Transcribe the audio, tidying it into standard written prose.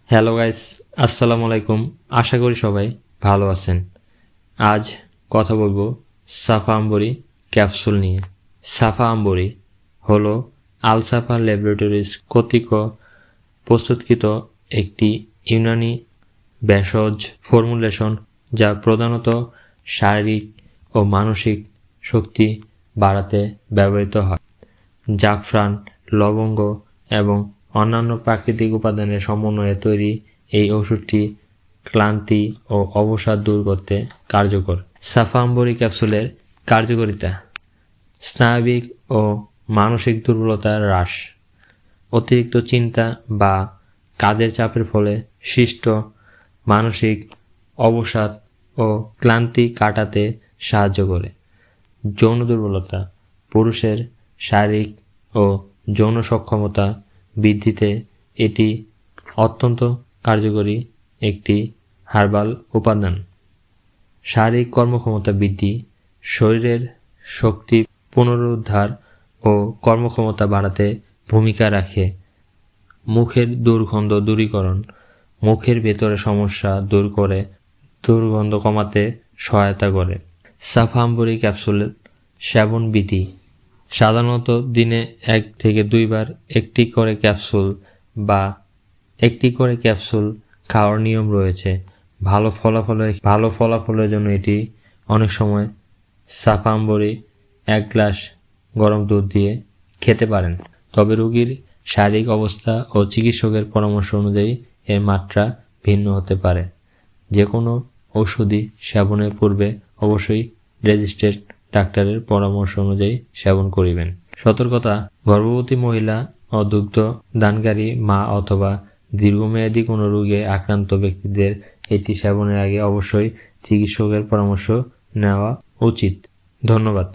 Hello guys, আসসালামু আলাইকুম। আশা করি সবাই ভালো আছেন। আজ কথা বলবো সাফা আম্বরি ক্যাপসুল নিয়ে। সাফা আম্বরি হলো আলসাফা ল্যাবরেটরিজ কর্তৃক প্রস্তুতকৃত একটি ইউনানি ভেষজ ফর্মুলেশন যা প্রধানত শারীরিক ও মানসিক শক্তি বাড়াতে ব্যবহৃত হয়। জাফরান, লবঙ্গ এবং অন্যান্য প্রাকৃতিক উপাদানের সমন্বয়ে তৈরি এই ওষুধটি ক্লান্তি ও অবসাদ দূর করতে কার্যকর। সাফা আম্বরি ক্যাপসুলের কার্যকারিতা: স্নায়বিক ও মানসিক দুর্বলতা হ্রাস, অতিরিক্ত চিন্তা বা কাজের চাপের ফলে সৃষ্ট মানসিক অবসাদ ও ক্লান্তি কাটাতে সাহায্য করে। যৌন দুর্বলতা, পুরুষের শারীরিক ও যৌন সক্ষমতা বৃদ্ধিতে এটি অত্যন্ত কার্যকরী একটি হার্বাল উপাদান। শারীরিক কর্মক্ষমতা বৃদ্ধি, শরীরের শক্তি পুনরুদ্ধার ও কর্মক্ষমতা বাড়াতে ভূমিকা রাখে। মুখের দুর্গন্ধ দূরীকরণ, মুখের ভেতরে সমস্যা দূর করে দুর্গন্ধ কমাতে সহায়তা করে। সাফা আম্বরি ক্যাপসুলের সেবন বিধি: সাধারণত দিনে 1 থেকে 2 বার একটি করে ক্যাপসুল খাওয়ার নিয়ম রয়েছে। ভালো ফলাফলের জন্য এটি অনেক সময় সাফা আম্বরি 1 গ্লাস গরম দুধ দিয়ে খেতে পারেন। তবে রোগীর শারীরিক অবস্থা ও চিকিৎসকের পরামর্শ অনুযায়ী এর মাত্রা ভিন্ন হতে পারে। যে কোনো ঔষধি সেবনের পূর্বে অবশ্যই রেজিস্টার্ড ডাক্তারের পরামর্শ অনুযায়ী সেবন করিবেন। সতর্কতা: গর্ভবতী মহিলা ও দুগ্ধ দানকারী মা অথবা দীর্ঘমেয়াদী কোনো রোগে আক্রান্ত ব্যক্তিদের এটি সেবনের আগে অবশ্যই চিকিৎসকের পরামর্শ নেওয়া উচিত। ধন্যবাদ।